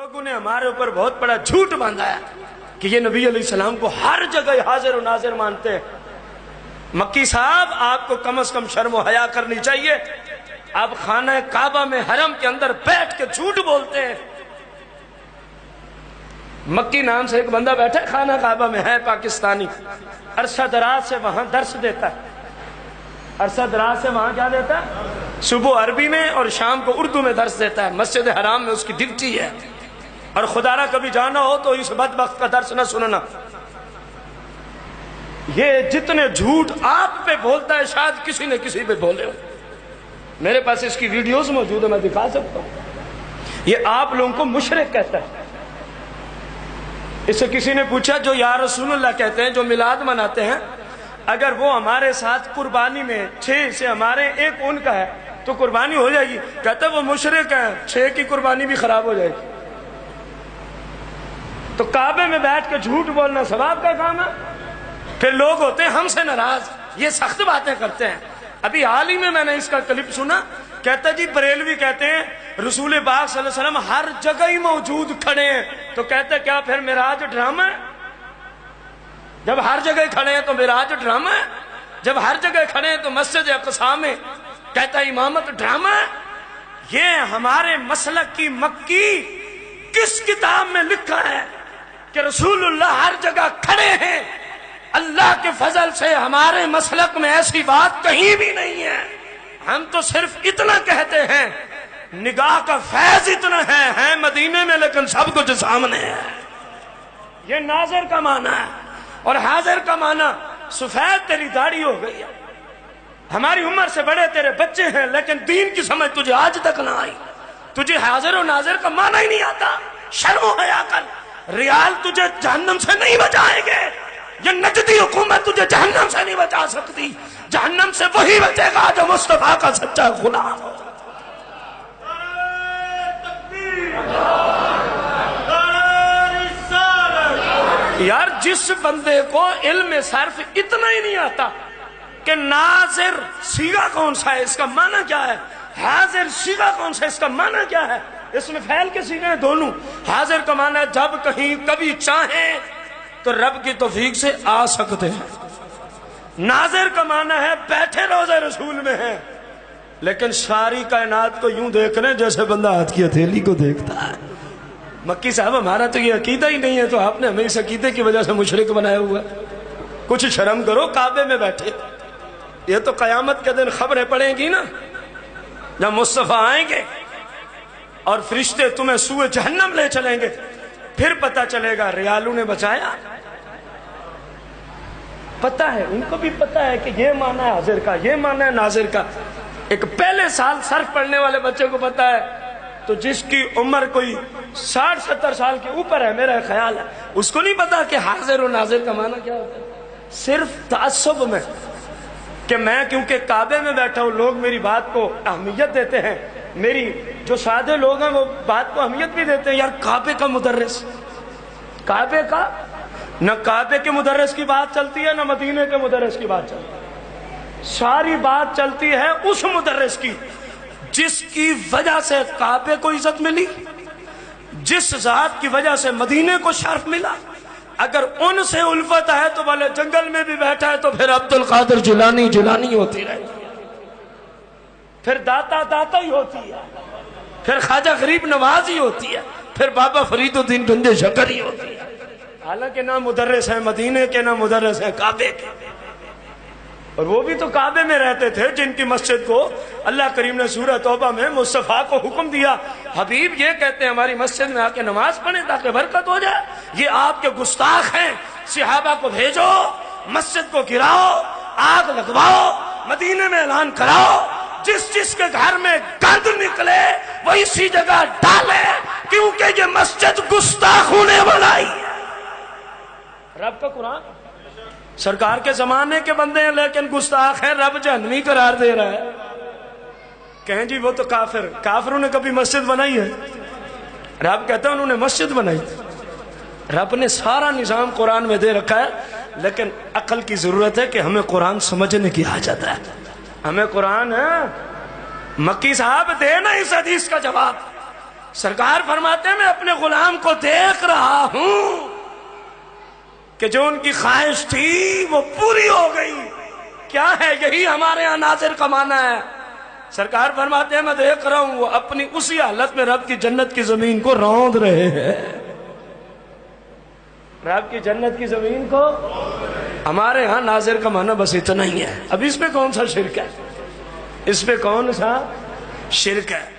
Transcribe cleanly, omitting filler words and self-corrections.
لوگوں نے ہمارے اوپر بہت بڑا جھوٹ باندھا ہے کہ یہ نبی علیہ السلام کو ہر جگہ حاضر و ناظر مانتے ہیں۔ مکی صاحب، آپ کو کم از کم شرم و حیا کرنی چاہیے۔ آپ خانہ کعبہ میں حرم کے اندر بیٹھ کے جھوٹ بولتے ہیں۔ مکی نام سے ایک بندہ بیٹھا ہے خانہ کعبہ میں، ہے پاکستانی، عرصہ دراز سے وہاں درس دیتا ہے۔ عرصہ دراز سے وہاں کیا دیتا ہے؟ صبح عربی میں اور شام کو اردو میں درس دیتا ہے۔ مسجد حرام میں اس کی ڈیوٹی ہے، اور خدا نہ کبھی جانا ہو تو اس بدبخت کا درس نہ سننا۔ یہ جتنے جھوٹ آپ پہ بولتا ہے شاید کسی نے کسی پہ بولے ہو۔ میرے پاس اس کی ویڈیوز موجود ہے، میں دکھا سکتا ہوں۔ یہ آپ لوگوں کو مشرک کہتا ہے۔ اس سے کسی نے پوچھا جو یا رسول اللہ کہتے ہیں، جو میلاد مناتے ہیں، اگر وہ ہمارے ساتھ قربانی میں 6 سے ہمارے 1 ان کا ہے تو قربانی ہو جائے گی؟ کہتا ہے وہ مشرک ہیں، 6 کی قربانی بھی خراب ہو جائے گی۔ تو کعبے میں بیٹھ کے جھوٹ بولنا ثواب کا کام ہے؟ پھر لوگ ہوتے ہیں ہم سے ناراض، یہ سخت باتیں کرتے ہیں۔ ابھی حال ہی میں نے اس کا کلپ سنا، کہتا جی بریلوی کہتے ہیں رسول پاک صلی اللہ علیہ وسلم ہر جگہ ہی موجود کھڑے ہیں، تو کہتے کیا پھر معراج ڈرامہ ہے؟ جب ہر جگہ کھڑے ہیں تو معراج ڈرامہ ہے؟ جب ہر جگہ کھڑے ہیں تو مسجد اقصی میں کہتا ہے امامت ڈرامہ ہے؟ یہ ہمارے مسلک کی مکی کس کتاب میں لکھا ہے کہ رسول اللہ ہر جگہ کھڑے ہیں؟ اللہ کے فضل سے ہمارے مسلک میں ایسی بات کہیں بھی نہیں ہے۔ ہم تو صرف اتنا کہتے ہیں، نگاہ کا فیض اتنا ہے مدینے میں لیکن سب کچھ سامنے ہے۔ یہ ناظر کا معنی ہے، اور حاضر کا معنی سفید تیری داڑھی ہو گئی ہے، ہماری عمر سے بڑے تیرے بچے ہیں لیکن دین کی سمجھ تجھے آج تک نہ آئی۔ تجھے حاضر و ناظر کا معنی ہی نہیں آتا۔ شرم و حیا کر، ریال تجھے جہنم سے نہیں بچائیں گے، یہ نجدی حکومت تجھے جہنم سے نہیں بچا سکتی۔ جہنم سے وہی بچے گا جو مصطفیٰ کا سچا غلام ہو۔ یار جس بندے کو علم صرف اتنا ہی نہیں آتا کہ ناظر صیغہ کون سا ہے، اس کا معنی کیا ہے، حاضر صیغہ کون سا ہے، اس کا معنی کیا ہے، اس میں فعل کے صیغے ہیں دونوں۔ حاضر کا معنی ہے جب کہیں کبھی چاہیں تو رب کی توفیق سے آ سکتے ہیں۔ ناظر کا معنی ہے بیٹھے روضہ رسول میں ہیں لیکن ساری کائنات کو یوں دیکھ رہے ہیں جیسے بندہ ہاتھ کی ہتھیلی کو دیکھتا ہے۔ مکی صاحب، ہمارا تو یہ عقیدہ ہی نہیں ہے، تو آپ نے ہمیں اس عقیدے کی وجہ سے مشرک بنایا ہوا ہے۔ کچھ شرم کرو، کعبے میں بیٹھے۔ یہ تو قیامت کے دن خبریں پڑیں گی نا، جب مصطفیٰ آئیں گے اور فرشتے تمہیں سوئے جہنم لے چلیں گے، پھر پتہ چلے گا ریالو نے بچایا۔ پتہ ہے، ان کو بھی پتہ ہے کہ یہ معنی ہے حاضر کا، یہ معنی ہے ناظر کا۔ ایک پہلے سال صرف پڑھنے والے بچے کو پتہ ہے، تو جس کی عمر کوئی 60-70 سال کے اوپر ہے میرا خیال ہے، اس کو نہیں پتا کہ حاضر و ناظر کا معنی کیا ہوتا ہے۔ صرف تعصب میں کہ میں کیونکہ کعبے میں بیٹھا ہوں، لوگ میری بات کو اہمیت دیتے ہیں، میری جو سادے لوگ ہیں وہ بات کو اہمیت بھی دیتے ہیں۔ یار کعبے کا مدرس، کعبے کا، نہ کعبے کے مدرس کی بات چلتی ہے نہ مدینے کے مدرس کی بات چلتی ہے، ساری بات چلتی ہے اس مدرس کی جس کی وجہ سے کعبے کو عزت ملی، جس ذات کی وجہ سے مدینے کو شرف ملا۔ اگر ان سے الفت ہے تو بھلے جنگل میں بھی بیٹھا ہے تو پھر عبد القادر جیلانی جیلانی ہوتی رہتی ہے، پھر داتا داتا ہی ہوتی ہے، پھر خواجہ غریب نواز ہی ہوتی ہے، پھر بابا فرید الدین گنجے شکر ہی ہوتی ہے۔ حالانکہ نہ مدرس ہیں مدینے کے، نہ مدرس ہیں کعبے کے، اور وہ بھی تو کعبے میں رہتے تھے جن کی مسجد کو اللہ کریم نے سورہ توبہ میں مصطفیٰ کو حکم دیا، حبیب یہ کہتے ہیں ہماری مسجد میں آ کے نماز پڑھیں تاکہ برکت ہو جائے۔ یہ آپ کے گستاخ ہیں، صحابہ کو بھیجو، مسجد کو گراؤ، آگ لگواؤ، مدینے میں اعلان کراؤ، جس جس کے گھر میں گند نکلے وہ اسی جگہ ڈالے، کیونکہ یہ مسجد گستاخ ہونے والا ہی ہے۔ رب کا قرآن، سرکار کے زمانے کے بندے ہیں لیکن گستاخ ہیں، رب جہنمی قرار دے رہا ہے۔ کہیں جی وہ تو کافر، کافروں نے کبھی مسجد بنائی ہے؟ رب کہتا ہے انہوں نے مسجد بنائی تھی۔ رب نے سارا نظام قرآن میں دے رکھا ہے، لیکن عقل کی ضرورت ہے کہ ہمیں قرآن سمجھنے کی حاجت ہے۔ ہمیں قرآن ہے، مکی صاحب دے نا اس حدیث کا جواب۔ سرکار فرماتے ہیں میں اپنے غلام کو دیکھ رہا ہوں کہ جو ان کی خواہش تھی وہ پوری ہو گئی. کیا ہے؟ یہی ہمارے ہاں ناظر کا معنی ہے. سرکار فرماتے ہیں میں دیکھ رہا ہوں وہ اپنی اسی حالت میں رب کی جنت کی زمین کو روند رہے ہیں. رب کی جنت کی زمین کو ہمارے ہاں ناظر کا معنی بس اتنا ہی ہے. اب اس میں کون سا شرک ہے؟ اس میں کون سا شرک ہے؟